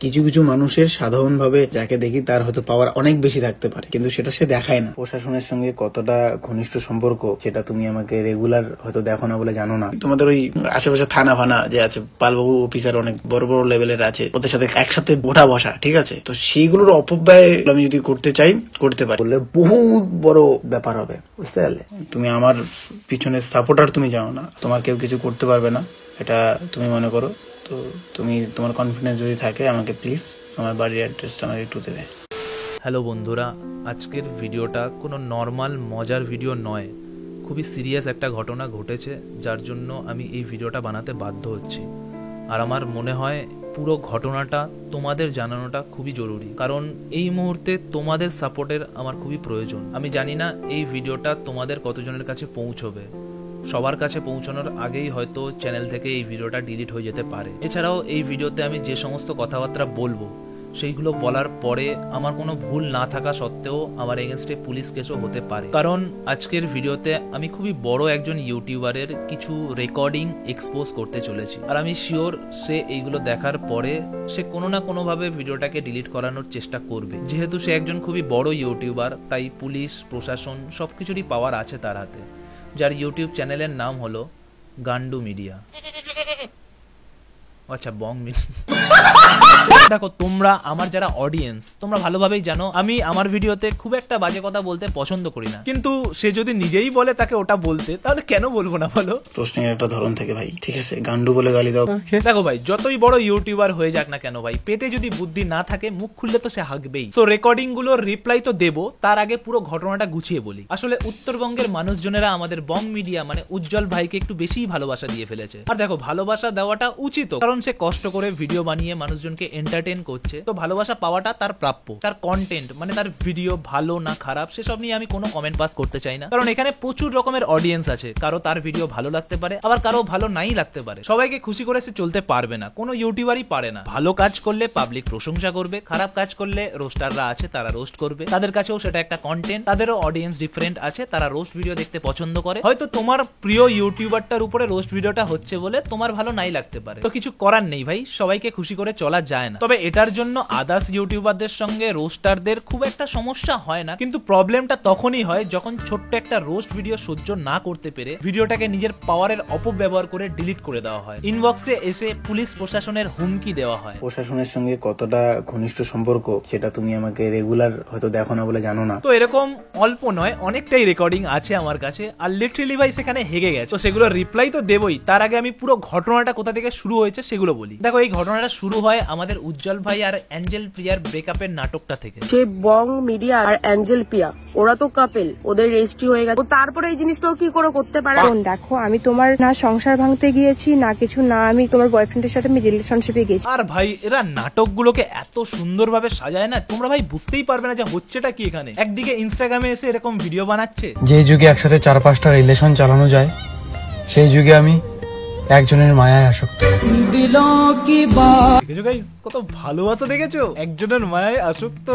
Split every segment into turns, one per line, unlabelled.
কিছু কিছু মানুষের সাধারণভাবে যাকে দেখি তার হয়তো পাওয়ার অনেক বেশি থাকতে পারে, কিন্তু সেটা সে দেখায় না। প্রশাসনের সঙ্গে কতটা ঘনিষ্ঠ সম্পর্ক সেটা তুমি আমাকে রেগুলার হয়তো দেখো না বলে জানো না। তোমাদের ওই আশেপাশে থানা ফানা যে আছে, পালবাবু অফিসার অনেক বড় বড় লেভেলের আছে, ওদের সাথে একসাথে ওঠা বসা, ঠিক আছে? তো সেইগুলোর অপব্যয় আমি যদি করতে চাই করতে পারি, বললে বহুত বড় ব্যাপার হবে, বুঝতে পারলে? তুমি আমার পিছনে সাপোর্টার, তুমি জানো না, তোমার কেউ কিছু করতে পারবে না, এটা তুমি মনে করো। তো তুমি তোমার কনফিডেন্স যদি থাকে আমাকে প্লিজ তোমার বাড়ির অ্যাড্রেসটা আমাকে একটু দেবে।
হ্যালো বন্ধুরা, আজকের ভিডিওটা কোনো নর্মাল মজার ভিডিও নয়, খুবই সিরিয়াস একটা ঘটনা ঘটেছে, যার জন্য আমি এই ভিডিওটা বানাতে বাধ্য হচ্ছি। আর আমার মনে হয় পুরো ঘটনাটা তোমাদের জানানোটা খুবই জরুরি, কারণ এই মুহূর্তে তোমাদের সাপোর্টের আমার খুবই প্রয়োজন। আমি জানি না এই ভিডিওটা তোমাদের কতজনের কাছে পৌঁছবে, সবার কাছে পৌঁছানোর আগেই হয়তো চ্যানেল থেকে এই ভিডিওটা ডিলিট হয়ে যেতে পারে। এছাড়াও এই ভিডিওতে আমি যে সমস্ত কথাবার্তা বলবো সেইগুলো বলার পরে আমার কোনো ভুল না থাকা সত্ত্বেও আমার এগেনস্টে পুলিশ কেসও হতে পারে, কারণ আজকের ভিডিওতে আমি খুবই বড় একজন ইউটিউবারের কিছু রেকর্ডিং এক্সপোজ করতে চলেছি। আর আমি শিওর সে এইগুলো দেখার পরে সে কোনো না কোনোভাবে ভিডিওটাকে ডিলিট করানোর চেষ্টা করবে। যেহেতু সে একজন খুবই বড় ইউটিউবার, তাই পুলিশ প্রশাসন সবকিছুরই পাওয়ার আছে তার হাতে, যার ইউটিউব চ্যানেলের নাম হলো গান্ডু মিডিয়া। আচ্ছা, বং মিডিয়া। দেখো, তোমরা আমার যারা অডিয়েন্স, তোমরা ভালোভাবেই জানো আমি আমার ভিডিওতে খুব একটা বাজে কথা বলতে পছন্দ করি না, কিন্তু সে যদি নিজেই বলে তাকে ওটা বলতে, তাহলে কেন বলবো না বলো?
প্রশ্নের একটা ধরন থেকে ভাই, ঠিক আছে, গান্ডু বলে গালি দাও।
দেখো ভাই, যতই বড় ইউটিউবার হয়ে যাক না কেন ভাই, পেটে যদি বুদ্ধি না থাকে মুখ খুললে তো সে হাঁকবেই। তো রেকর্ডিং গুলোর রিপ্লাই তো দেবো, তার আগে পুরো ঘটনাটা গুছিয়ে বলি। আসলে উত্তরবঙ্গের মানুষজনেরা আমাদের বং মিডিয়া মানে উজ্জ্বল ভাইকে একটু বেশিই ভালোবাসা দিয়ে ফেলেছে। আর দেখো, ভালোবাসা দেওয়াটা উচিত, কারণ সে কষ্ট করে ভিডিও বানিয়ে মানুষজনকে এন্টারটেইন করছে, তো ভালোবাসা পাওয়াটা তার প্রাপ্য। তার কন্টেন্ট মানে তার ভিডিও ভালো না খারাপ সেসব নিয়ে আমি কোনো কমেন্ট পাস করতে চাই না, কারণ এখানে প্রচুর রকমের অডিয়েন্স আছে। কারো তার ভিডিও ভালো লাগতে পারে, আবার কারো ভালো নাই লাগতে পারে। সবাইকে খুশি করে সে চলতে পারবে না, কোনো ইউটিউবারই পারে না। ভালো কাজ করলে পাবলিক প্রশংসা করবে, খারাপ কাজ করলে রোস্টাররা আছে তারা রোস্ট করবে, তাদের কাছেও সেটা একটা কন্টেন্ট। তাদেরও অডিয়েন্স ডিফারেন্ট আছে, তারা রোস্ট ভিডিও দেখতে পছন্দ করে। হয়তো তোমার প্রিয় ইউটিউবারটার উপরে রোস্ট ভিডিওটা হচ্ছে বলে তোমার ভালো নাই লাগতে পারে, তো কিছু করার নেই ভাই, সবাইকে খুশি করে চলা যায় না। তবে এটার জন্য আদার্স ইউটিউবারদের সঙ্গে রোস্টারদের খুব একটা সমস্যা হয় না, কিন্তু প্রবলেমটা তখনই হয় যখন ছোট্ট একটা রোস্ট ভিডিও সহ্য না করতে পেরে ভিডিওটাকে নিজের পাওয়ারের অপব্যবহার করে ডিলিট করে দেওয়া হয়, ইনবক্সে এসে পুলিশ প্রশাসনের হুমকি দেওয়া হয়।
প্রশাসনের সঙ্গে কতটা ঘনিষ্ঠ সম্পর্ক সেটা তুমি আমাকে রেগুলার হয়তো দেখো না বলে জানো না।
তো এরকম অল্প নয়, অনেকটাই রেকর্ডিং আছে আমার কাছে, আর লিটারালি ভাই সেখানে হেগে গেছে। তো সেগুলো রিপ্লাই তো দেবই, তার আগে আমি পুরো ঘটনাটা কোথা থেকে শুরু হয়েছে সেগুলো বলি। দেখো, এই ঘটনাটা শুরু হয় আমাদের উজ্জ্বল ভাই আর অ্যাঞ্জেল প্রিয়ার ব্রেকআপের নাটকটা থেকে।
যে বং মিডিয়া আর অ্যাঞ্জেল প্রিয়া ওরা তো কাপেল, ওদের রেজিস্ট্রি হয়ে গেছে, তারপরে এই জিনিসটাও কি করে করতে পারে? দেখো, আমি তোমার না সংসার ভাঙতে গিয়েছি না কিছু, না আমি তোমার বয়ফ্রেন্ডের সাথে আমি রিলেশনশিপে গেছি।
আর ভাই, এরা নাটকগুলোকে এত সুন্দরভাবে সাজায় না, তোমরা ভাই বুঝতেই পারবে না যে হচ্ছেটা কি এখানে। একদিকে ইনস্টাগ্রামে এসে এরকম ভিডিও বানাচ্ছে,
যে যুগে একসাথে 4-5টা রিলেশন চালানো যায়, সেই যুগে আমি একজনের মায়ায় আসক্ত।
দেখেছো গাইস, কত ভালোবাসা দেখেছো, একজনের মায়ায় আসক্ত।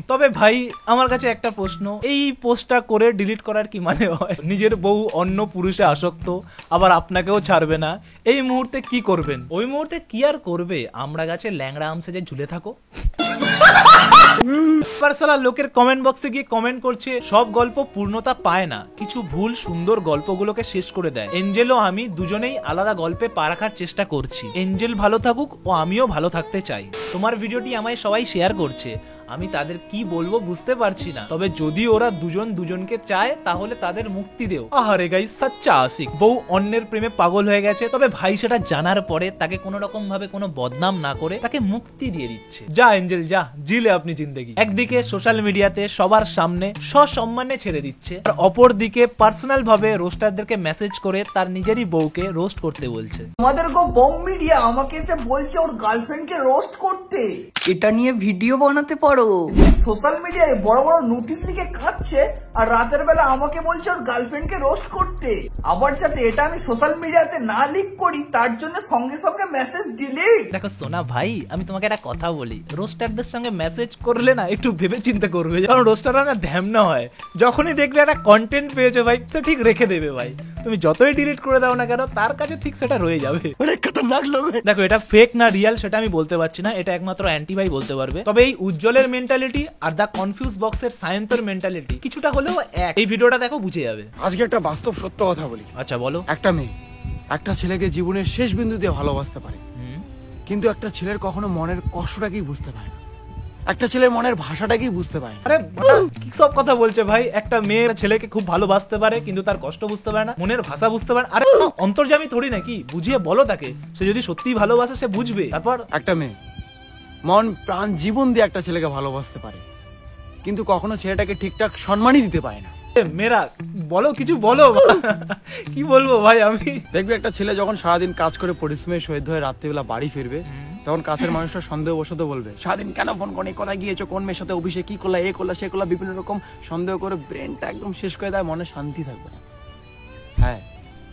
তবে ভাই, আমার কাছে একটা প্রশ্ন, এই পোস্টটা করে ডিলিট করার কি মানে হয়? নিজের বউ অন্য পুরুষে আসক্ত, আবার আপনাকেও ছাড়বে না, এই মুহূর্তে কি করবেন? ওই মুহূর্তে কি আর করবে, আমরা গাছে ল্যাংড়া আমসে যে ঝুলে থাকো। পার্সোনাল লোকের কমেন্ট বক্সে গিয়ে কমেন্ট করছে সব গল্প পূর্ণতা পায় না, কিছু ভুল সুন্দর গল্পগুলোকে শেষ করে দেয়। এঞ্জেল ও আমি দুজনেই আলাদা গল্পে পা রাখার চেষ্টা করছি, এঞ্জেল ভালো থাকুক ও আমিও ভালো থাকতে চাই। তোমার ভিডিওটি আমায় সবাই শেয়ার করছে, আমি তাদের কি বলবো বুঝতে পারছি না, তবে যদি ওরা দুজন দুজনকে চায় তাহলে তাদের মুক্তি দেও। আহারে গাইস, সাচ্চা আশিক, বউ অন্যের প্রেমে পাগল হয়ে গেছে, তবে ভাই সেটা জানার পরে তাকে কোনো রকম ভাবে কোনো বদনাম না করে তাকে মুক্তি দিয়ে দিচ্ছে। যা এঞ্জেল যা, জিলে আপনি জিন্দেগি। একদিকে সোশ্যাল মিডিয়াতে সবার সামনে সসম্মানে ছেড়ে দিচ্ছে, আর অপর দিকে পার্সোনাল ভাবে রোস্টারদেরকে মেসেজ করে তার নিজেরই বউকে রোস্ট করতে বলছে।
আমাদের বং মিডিয়া আমাকে এসে বলছে ওর গার্লফ্রেন্ডকে রোস্ট করতে, এটা নিয়ে ভিডিও বানাতে পারো। সোশ্যাল মিডিয়ায় বড় বড় নোটিশ লিখে কাঁদছে, আর রাতের বেলা আমাকে বলছে ওর গার্লফ্রেন্ডকে রোস্ট করতে। আবার যাতে এটা আমি সোশ্যাল মিডিয়াতে না লিক করি তার জন্য সঙ্গে সঙ্গে মেসেজ ডিলিট।
দেখো সোনা ভাই, আমি তোমাকে একটা কথা বলি, রোস্টারদের সঙ্গে মেসেজ করলে না একটু ভেবে চিন্তা করবে, কারণ রোস্টাররা না ঢ্যামনা হয়, যখনই দেখবে একটা কন্টেন্ট পেয়েছে ভাই সে ঠিক রেখে দেবে ভাই। তুমি যতই ডিলিট করে দাও না কেন তার কাছে ঠিক সেটা রয়ে যাবে। দেখো এটা ফেক না রিয়েল সেটা আমি বলতে পারছি না, এটা একমাত্র অ্যান্টি ভাই বলতে পারবে। তবে এই উজ্জ্বলের মেন্টালিটি আর দা কনফিউজ বক্সের সায়ন্তর মেন্টালিটি কিছুটা হলেও এক। এই ভিডিওটা দেখো বুঝে যাবে।
আজকে একটা বাস্তব সত্য কথা বলি।
আচ্ছা বলো।
একটা মেয়ে একটা ছেলেকে জীবনের শেষ বিন্দু দিয়ে ভালোবাসতে পারে, কিন্তু একটা ছেলের কখনো মনের কষ্টটাকেই বুঝতে পারে না, একটা ছেলের মনের ভাষাটাকেই বুঝতে পারে না।
আরে কি সব কথা বলছে ভাই, একটা মেয়ে ছেলেকে খুব ভালোবাসতে পারে কিন্তু তার কষ্ট বুঝতে পারে না, মনের ভাষা বুঝতে পারে। আরে অন্তর্যামী থোড়ি নাকি, বুঝিয়ে বলো তাকে, সে যদি সত্যি ভালোবাসে সে বুঝবে। তারপর
একটা মেয়ে মন প্রাণ জীবন দিয়ে একটা ছেলেকে ভালোবাসতে পারে, কিন্তু কখনো ছেলেটাকে ঠিকঠাক সম্মানই দিতে পারে না।
মেয়েরা বলো, কিছু বলো। কি বলবো ভাই আমি।
দেখবি একটা ছেলে যখন সারাদিন কাজ করে পরিশ্রমের সহিত হয়ে রাত্রিবেলা বাড়ি ফিরবে, তখন কাছের মানুষটা সন্দেহবশত বলবে, সারাদিন কেন ফোন করনি, কোথায় গিয়েছো, কোন মেয়ের সাথে অফিসে কি করলা, এ করলা সে করলা, বিভিন্ন রকম সন্দেহ করে ব্রেনটা একদম শেষ করে দেয়, মনে শান্তি থাকবে না। হ্যাঁ,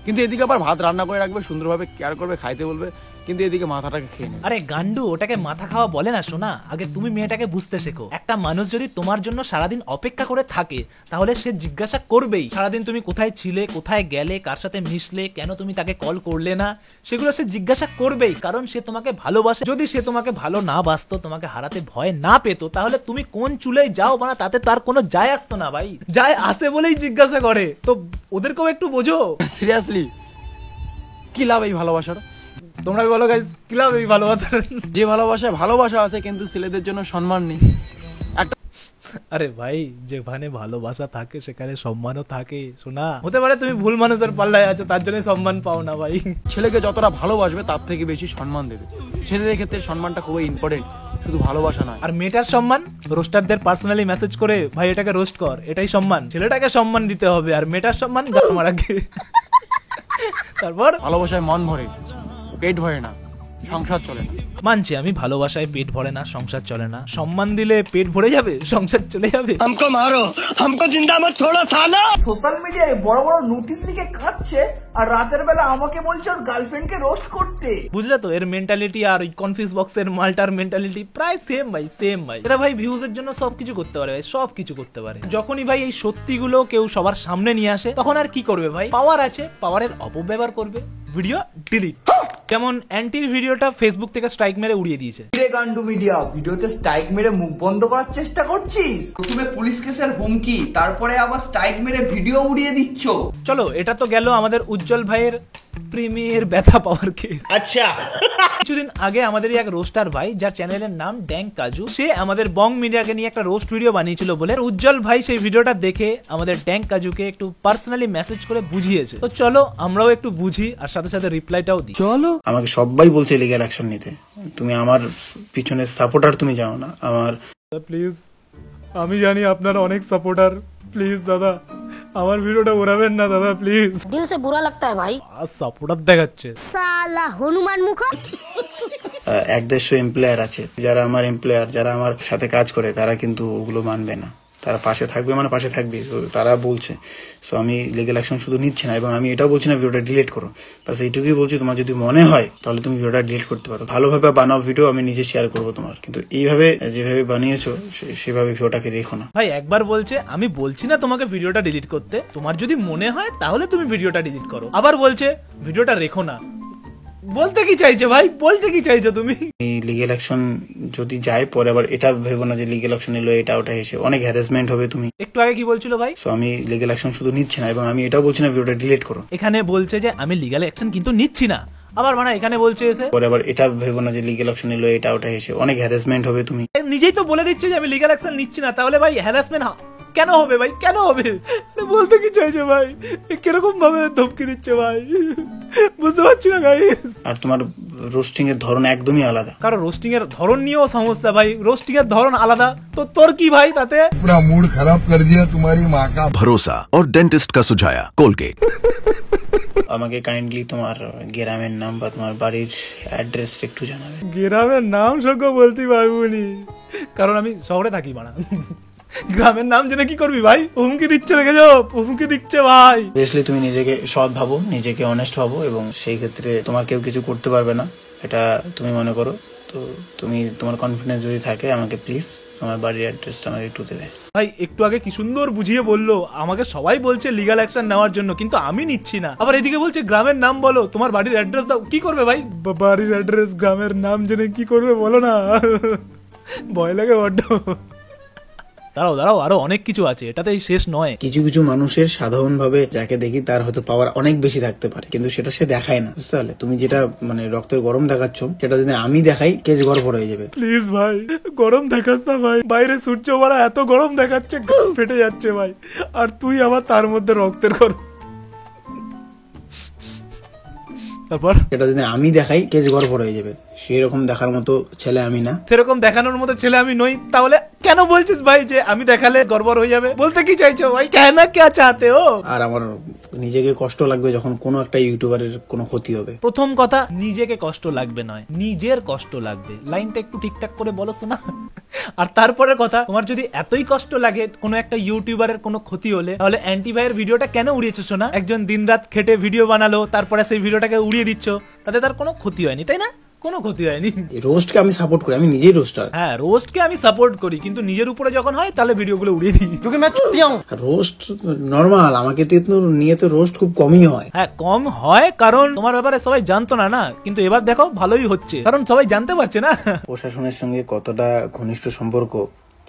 কিন্তু এদিকে আবার ভাত রান্না করে রাখবে, সুন্দরভাবে কেয়ার করবে, খাইতে বলবে, কিন্তু এদিকে মাথাটাকে খেয়ে নেবে।
আরে গান্ডু, ওটাকে মাথা খাওয়া বলে না শোনা। আগে তুমি মেয়েটাকে বুঝতে শেখো। একটা মানুষ যদি তোমার জন্য সারাদিন অপেক্ষা করে থাকে তাহলে সে জিজ্ঞাসা করবেই সারাদিন তুমি কোথায় ছিলে, কোথায় গেলে, কার সাথে মিশলে, কেন তুমি তাকে কল করলে না, সেগুলো সে জিজ্ঞাসা করবেই, কারণ সে তোমাকে ভালোবাসে। যদি সে তোমাকে ভালো না বাসতো, তোমাকে হারাতে ভয় না পেতো, তাহলে তুমি কোন চুলেই যাও না তাতে তার কোনো যায় আসতো না ভাই। যায় আসে বলেই জিজ্ঞাসা করে, তো ওদেরকেও একটু বোঝো।
সিরিয়াসলি কি লাভ এই ভালোবাসার?
তোমরা বলো গাইস, কি লাভ এই ভালোবাসার?
যে ভালোবাসায় ভালোবাসা আছে কিন্তু ছেলেদের জন্য সম্মান নেই।
আরে ভাই, যেখানে ভালোবাসা থাকে সেখানে সম্মানও থাকে শোনা। হতে পারে তুমি ভুল মানুষের পাল্লায় আছো, তার জন্য সম্মান পাও না ভাই।
ছেলেকে যতটা ভালোবাসবে তার থেকে বেশি সম্মান দেবে। ছেলেদের ক্ষেত্রে সম্মানটা খুবই ইম্পর্টেন্ট, শুধু ভালোবাসা নয়।
আর মেয়েটার সম্মান, রোস্টারদের পার্সোনালি মেসেজ করে ভাই এটাকে রোস্ট কর, এটাই সম্মান। ছেলেটাকে সম্মান দিতে হবে, আর মেয়েটার সম্মান গাল মারাকে। তারপর
ভালোবাসায় মন ভরে, পেট ভরে না, সংসার চলে না।
মানছি আমি, ভালোবাসায় পেট ভরে না, সংসার চলে না। সম্মান দিলে পেট ভরে যাবে, সংসার চলে যাবে।
हमको मारो, हमको जिंदा मत छोड़ो साला।
সোশ্যাল মিডিয়ায় বড় বড় নোটিশ লিখে কাঁদছে আর রাতের বেলা আমাকে বলছে ওর গার্লফ্রেন্ডকে রোস্ট করতে।
বুঝলে তো, এর মেন্টালিটি আর ওই কনফিউজ বক্সের মালটার মেন্টালিটি প্রায় সেম ভাই, সেম ভাই। এরা ভাই ভিউজের জন্য সবকিছু করতে পারে ভাই, সবকিছু করতে পারে। যখনই ভাই এই সত্যিগুলো কেউ সবার সামনে নিয়ে আসে তখন আর কি করবে ভাই, পাওয়ার আছে, পাওয়ারের অপব্যবহার করবে, ভিডিও ডিলিট। যেমন অ্যান্টির ভিডিওটা ফেসবুক থেকে স্ট্রাইক মেরে উড়িয়ে দিয়েছে।
রে গান্ডু মিডিয়া, ভিডিওতে স্ট্রাইক মেরে মুখ বন্ধ করার চেষ্টা করছিস? প্রথমে পুলিশ কেসের হুমকি, তারপরে আবার স্ট্রাইক মেরে ভিডিও উড়িয়ে দিচ্ছ।
চলো, এটা তো গেল আমাদের উজ্জ্বল ভাইয়ের প্রেমের ব্যথা পাওয়ার কেস।
अच्छा
কিছুদিন আগে আমাদের এক রোস্টার ভাই, যার চ্যানেলের নাম ড্যাং কাজু, সে আমাদের বং মিডিয়াকে নিয়ে একটা রোস্ট ভিডিও বানিয়েছিল বলে উজ্জ্বল ভাই সেই ভিডিওটা দেখে আমাদের ড্যাং কাজুকে একটু পার্সোনালি মেসেজ করে বুঝিয়েছে। তো চলো আমরাও একটু বুঝি আর সাথে সাথে রিপ্লাইটাও দিই। চলো।
আমাকে সবাই বলছে লিগ্যাল অ্যাকশন নিতে, তুমি আমার পিছনে সাপোর্টার, তুমি যাও না আমার।
প্লিজ, আমি জানি আপনারা অনেক সাপোর্টার, প্লিজ দাদা আমার ভিডিওটা উড়াবেন না দাদা, প্লিজ।
दिल से बुरा लगता है भाई।
সাপোর্টার দেখাচ্ছে
साला हनुमान मुखा।
150 এমপ্লয়ার আছে, যারা আমার এমপ্লয়ার, যারা আমার সাথে কাজ করে, তারা কিন্তু ওগুলো মানবে না, তারা পাশে থাকবে, মানে পাশে থাকবে। তো তারা বলছে, সো আমি লিগ্যাল অ্যাকশন শুধু নিচ্ছি না, এবং আমি এটাও বলছি না ভিডিওটা ডিলিট করো, বাস এইটুকুই বলছি, তোমার যদি মনে হয় তাহলে তুমি ভিডিওটা ডিলিট করতে পারো। ভালোভাবে বানাও ভিডিও, আমি নিজে শেয়ার করবো তোমার, কিন্তু এইভাবে যেভাবে বানিয়েছো সেভাবে ভিডিওটাকে রেখো না।
ভাই। একবার বলছে, আমি বলছি না তোমাকে ভিডিওটা ডিলিট করতে, তোমার যদি মনে হয় তাহলে তুমি ভিডিওটা ডিলিট করো। আবার বলছে ভিডিওটা রেখো না। বলতে কি চাইছো ভাই, বলতে কি চাইছো তুমি?
লিগ্যাল অ্যাকশন যদি যায় পরে আবার এটা ভেবো না যে লিগ্যাল অ্যাকশন নিলো, এটা ওটা এসে অনেক হ্যারাসমেন্ট হবে। তুমি
একটু আগে কি বলছিল ভাই?
সো আমি লিগ্যাল অ্যাকশন শুধু নিচ্ছি না, এবং আমি এটাও বলছি না ভিডিওটা ডিলিট করো।
এখানে বলছে যে আমি লিগ্যাল অ্যাকশন কিন্তু নিচ্ছি না, আবার মানে এখানে বলছে এসে
পরে আবার এটা ভেবো না যে লিগ্যাল অ্যাকশন নিলো, এটা ওটা এসে অনেক হ্যারাসমেন্ট হবে। তুমি
নিজেই তো বলে দিচ্ছে যে আমি লিগ্যাল অ্যাকশন নিচ্ছি না, তাহলে ভাই হ্যারাসমেন্ট কেন হবে ভাই, কেন হবে? বলতে কি চাইছে ভাই, কিরকম ভাবে ধমকি দিচ্ছে ভাই, বুঝতে পারছি না গাইস।
আর তোমার রোস্টিং এর ধরন একদমই আলাদা।
কারণ রোস্টিং এর ধরন নিয়েও সমস্যা ভাই, রোস্টিং এর ধরন আলাদা, তো তোর কি ভাই তাতে?
पूरा मूड खराब कर दिया तुम्हारी माँ का।
भरोसा और डेंटिस्ट का सुझाया कोलगेट।
আমাকে কাইন্ডলি তোমার গ্রামের নাম বা তোমার বাড়ির অ্যাড্রেস একটু জানাবে।
গ্রামের নাম সঙ্গ বলতে পারবো নি, কারণ আমি শহরে থাকি মানা। গ্রামের নাম জেনে কি করবি ভাই? হুমকি দিচ্ছে, রেখে যাও, হুমকি দিচ্ছে ভাই।
বেসলি তুমি নিজেকে সৎ ভাবো, নিজেকে অনেস্ট ভাবো, এবং সেই ক্ষেত্রে তোমার কেউ কিছু করতে পারবে না, এটা তুমি মনে করো। তো তো তুমি তোমার কনফিডেন্স যদি থাকে আমাকে প্লিজ তোমার বাড়ির অ্যাড্রেসটা আমাকে একটু দেবে।
ভাই একটু আগে কি সুন্দর বুঝিয়ে বললো, আমাকে সবাই বলছে লিগ্যাল অ্যাকশন নেওয়ার জন্য, কিন্তু আমি নিচ্ছি না। আবার এদিকে বলছে গ্রামের নাম বলো, তোমার বাড়ির অ্যাড্রেস দাও। কি করবে ভাই, বাড়ির অ্যাড্রেস গ্রামের নাম জেনে কি করবে বলো না, ভয় লাগে বড্ড। দাঁড়াও আরো অনেক কিছু আছে, এটাতেই শেষ নয়।
কিছু কিছু মানুষের সাধারণভাবে যাকে দেখি তার হয়তো পাওয়ার অনেক বেশি থাকতে পারে, কিন্তু সেটা সে দেখায় না, বুঝতে পারলে? তুমি যেটা মানে রক্তের গরম দেখাচ্ছ, সেটা যদি আমি দেখাই কেস গড়বড় হয়ে যাবে।
প্লিজ ভাই গরম দেখাস না ভাই, বাইরে সূর্য মারা এত গরম দেখাচ্ছে, ফেটে যাচ্ছে ভাই, আর তুই আবার তার মধ্যে রক্তের গরম। তারপর
সেটা যদি আমি দেখাই কেস গড়বড় হয়ে যাবে, সেরকম দেখার মতো ছেলে আমি না।
সেরকম দেখানোর মতো ছেলে আমি নই, তাহলে কেন বলছিস ভাই যে আমি দেখালে গড়বড় হয়ে যাবে? বলতে কি চাইছো ভাই, কেন কে চাতে ও?
আর আমার নিজেকে কষ্ট লাগবে যখন কোনো একটা ইউটিউবারের কোনো ক্ষতি হবে।
প্রথম কথা, নিজেকে কষ্ট লাগবে নয়, নিজের কষ্ট লাগবে। লাইনটা একটু ঠিকঠাক করে বলো না। আর তারপরের কথা, তোমার যদি এতই কষ্ট লাগে কোনো একটা ইউটিউবারের কোনো ক্ষতি হলে, তাহলে অ্যান্টি ভাইয়ের ভিডিওটা কেন উড়িয়েছো শোনা? একজন দিনরাত খেটে ভিডিও বানালো, তারপরে সেই ভিডিওটাকে উড়িয়ে দিচ্ছ, তাতে তার কোনো ক্ষতি হয়নি, তাই না? কোনো ক্ষতি হয়নি।
রোস্টকে আমি সাপোর্ট করি, আমি নিজেই রোস্টার।
হ্যাঁ, রোস্টকে আমি সাপোর্ট করি, কিন্তু নিজের উপরে যখন হয় তাহলে ভিডিওগুলো উড়িয়ে দিই।
রোস্ট নরমাল, আমাকে নিয়ে তো রোস্ট খুব কমই হয়।
হ্যাঁ কম হয়, কারণ তোমার ব্যাপারে সবাই জানতো না, কিন্তু এবার দেখো ভালোই হচ্ছে, কারণ সবাই জানতে পারছে না।
প্রশাসনের সঙ্গে কতটা ঘনিষ্ঠ সম্পর্ক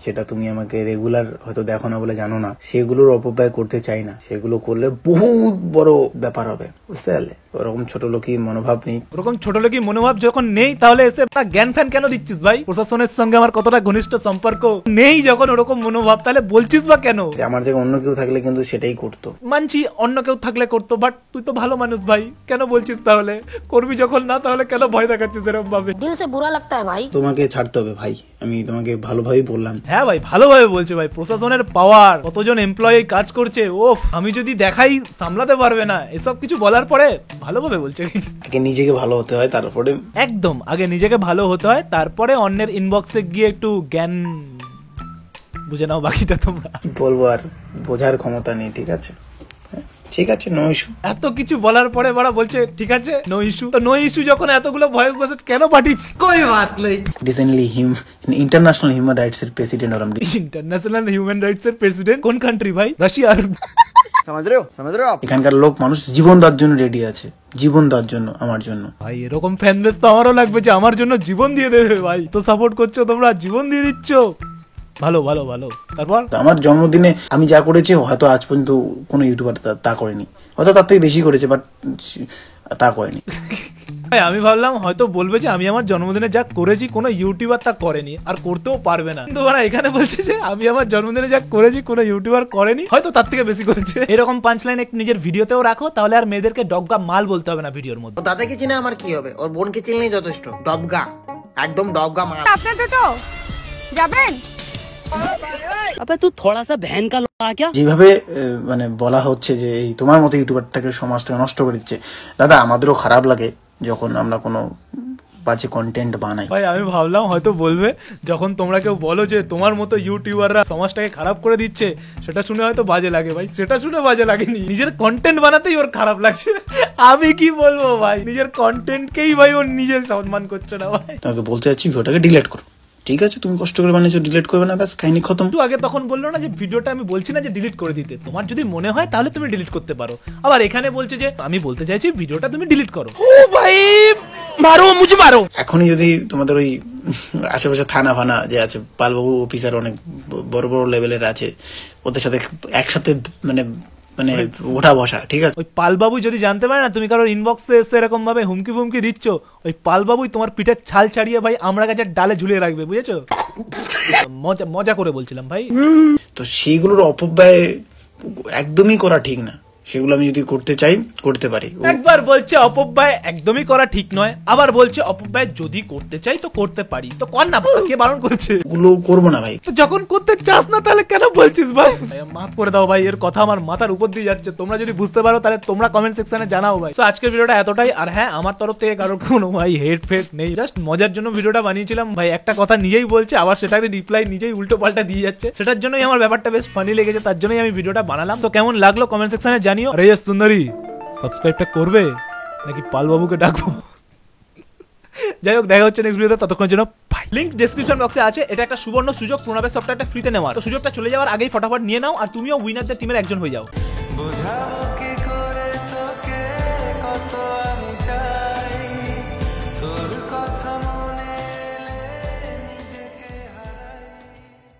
সেটা তুমি আমাকে রেগুলার হয়তো দেখো না বলে জানো না। সেগুলোর অপব্যয় করতে চাই না, সেগুলো করলে বহুত বড় ব্যাপার হবে, বুঝতে পারলে? ওরকম ছোট লোকই মনোভাব নেই।
ওরকম ছোট লোকই মনোভাব যখন নেই, তাহলে এসে জ্ঞান ফ্যান কেন দিচ্ছিস ভাই? প্রশাসনের সঙ্গে আমার কতটা ঘনিষ্ঠ সম্পর্ক নেই, যখন ওরকম মনোভাব, তাহলে বলছিস বা কেন?
আমার জায়গায় অন্য কেউ থাকলে কিন্তু সেটাই করতো।
মানছি অন্য কেউ থাকলে করতো, বাট তুই তো ভালো মানুষ ভাই, কেন বলছিস তাহলে? করবি যখন না, তাহলে কেন ভয় দেখাচ্ছিস এরকম ভাবে?
दिल से बुरा लगता है भाई।
তোমাকে ছাড়তে হবে ভাই, আমি তোমাকে ভালোভাবেই বললাম।
হ্যাঁ ভাই ভালোভাবে বলছে ভাই, প্রশাসনের পাওয়ার, কতজন এমপ্লয়ি কাজ করছে, ওফ, আমি যদি দেখাই সামলাতে পারবে না, এসব কিছু বলার পরে ভালোভাবে বলছে।
আগে নিজেকে ভালো হতে হয়, তারপরে
একদম আগে নিজেকে ভালো হতে হয়, তারপরে অন্যের ইনবক্সে গিয়ে একটু জ্ঞান বুঝে নাও, বাকিটা তোমরা।
কি বলবো, আর বোঝার ক্ষমতা নেই। ঠিক আছে, ঠিক আছে, নো ইস্যু।
এত কিছু বলার পরে বড়া বলছে ঠিক আছে নো ইস্যু। তো নো ইস্যু যখন এতগুলো ভয়েস মেসেজ কেন পাঠিয়েছিস? কই বাত নেই।
রিসেন্টলি ইন্টারন্যাশনাল হিউম্যান রাইটস এর প্রেসিডেন্ট হলাম।
ইন্টারন্যাশনাল হিউম্যান রাইটস এর প্রেসিডেন্ট কোন কান্ট্রি ভাই? রাশিয়ার।
এখানকার লোক মানুষ জীবন দেওয়ার জন্য রেডি আছে, জীবন দেওয়ার জন্য, আমার জন্য।
ভাই এরকম ফ্যান বেস তো আমারও লাগবে যে আমার জন্য জীবন দিয়ে দেবে ভাই। তো সাপোর্ট করছো তোমরা, জীবন দিয়ে দিচ্ছ, ভালো ভালো ভালো। তারপর
আমার জন্মদিনে আমি যা করেছি হয়তো আজ পর্যন্ত কোনো ইউটিউবার তা করেনি, হয়তো তার থেকে বেশি করেছে, বাট তা করেনি।
আমি ভাবলাম হয়তো বলবে যে আমি আমার জন্মদিনে যা করেছি কোনো ইউটিউবার তা করেনি, আর করতেও পারবে না, কিন্তু ওরা এখানে বলছে যে আমি আমার জন্মদিনে যা করেছি কোনো ইউটিউবার করেনি, হয়তো তার থেকে বেশি করেছে। এরকম পাঁচ লাইন একটু নিজের ভিডিওতেও রাখো, তাহলে আর মেয়েদেরকে ডগা মাল বলতে হবে না ভিডিওর মধ্যে।
দাদাকে চিনে আমার কি হবে, ওর বোনকে চিনলেই যথেষ্ট। ডবগা, একদম ডবগা মাল।
আপনার টোটো যাবেন?
अबे तू थोड़ा सा बहन का लोड़ा क्या?
যেভাবে মানে বলা হচ্ছে যে এই তোমার মতো ইউটিউবারটাকে সমাজটাকে নষ্ট করে দিচ্ছে, দাদা আমাদেরও খারাপ লাগে যখন আমরা কোনো বাজে কন্টেন্ট বানাই।
ভাই আমি ভাবলাম হয়তো বলবে যখন তোমরা কেউ বলো যে তোমার মতো ইউটিউবাররা সমাজটাকে খারাপ করে দিচ্ছে, সেটা শুনে হয়তো বাজে লাগে। ভাই সেটা শুনে বাজে লাগেনি, নিজের কন্টেন্ট বানাতেই ওর খারাপ লাগছে। আমি কি বলবো ভাই, নিজের কন্টেন্টকেই ভাই ওর নিজে সম্মান করছে না ভাই।
তোমাকে বলতে চাচ্ছি ভিডিওটাকে ডিলিট করো, ঠিক আছে? তুমি কষ্ট করে বানিয়েছো, ডিলিট করবে না, ব্যাস কাহিনী খতম।
একটু আগে তখন বললো না যে ভিডিওটা, আমি বলছি না যে ডিলিট করে দিতে, তোমার যদি মনে হয় তাহলে তুমি ডিলিট করতে পারো। আবার এখানে বলছে যে আমি বলতে চাইছি ভিডিওটা তুমি ডিলিট করো। ও ভাই মারো মুঝে মারো।
এখনই যদি তোমাদের ওই আশেপাশে থানা ফানা যে আছে, পালবাবু অফিসার অনেক বড় বড় লেভেলের আছে, ওদের সাথে একসাথে মানে মানে ওঠা বসা, ঠিক আছে?
ওই পালবাবু যদি জানতে পারে না তুমি কারোর ইনবক্সে এসে এরকম ভাবে হুমকি ফুমকি দিচ্ছ, ওই পালবাবুই তোমার পিঠের ছাল ছাড়িয়ে ভাই আমরা গাছের ডালে ঝুলিয়ে রাখবে, বুঝেছো? মজা করে বলছিলাম ভাই।
তো সেইগুলোর অপব্যয় একদমই করা ঠিক না, সেগুলো আমি যদি করতে চাই করতে পারি।
একবার বলছে অপব্যয় একদমই করা ঠিক নয়, আবার বলছে অপব্যয় যদি করতে চাই তো করতে পারি। তো কর না, কে বারণ করেছে?
ওগুলো করবো না ভাই।
তো যখন করতে চাস না তাহলে কেন বলছিস ভাই? মাফ করে দাও ভাই, এর কথা আমার মাথার উপর দিয়ে যাচ্ছে। তোমরা যদি বুঝতে পারো তাহলে তোমরা কমেন্ট সেকশনে জানাও ভাই। তো আজকের ভিডিওটা এতটাই। আর হ্যাঁ, আমার তরফ থেকে কারোর কোনো ভাই হেড ফেড নেই, জাস্ট মজার জন্য ভিডিওটা বানিয়েছিলাম ভাই। একটা কথা নিজেই বলছে, আবার সেটাকে রিপ্লাই নিজেই উল্টো পাল্টা দিয়ে যাচ্ছে, সেটার জন্যই আমার ব্যাপারটা বেশ ফানি লেগেছে, তার জন্যই আমি ভিডিওটা বানালাম। তো কেমন লাগলো কমেন্ট সেকশনে জানিও। আরে সুন্দরী সাবস্ক্রাইবটা করবে নাকি পালবাবুকে ডাকবো? যাই হোক, দেখা হচ্ছে নেক্সট ভিডিওতে, ততক্ষণের জন্য বাই। লিংক ডেসক্রিপশন বক্সে আছে। এটা একটা সুবর্ণ সুযোগ প্রণবের সফটওয়্যারটা ফ্রিতে নেওয়ার। তো সুযোগটা চলে যাওয়ার আগেই ফটাফট নিয়ে নাও, আর তুমিও উইনারদের টিমের একজন হয়ে যাও।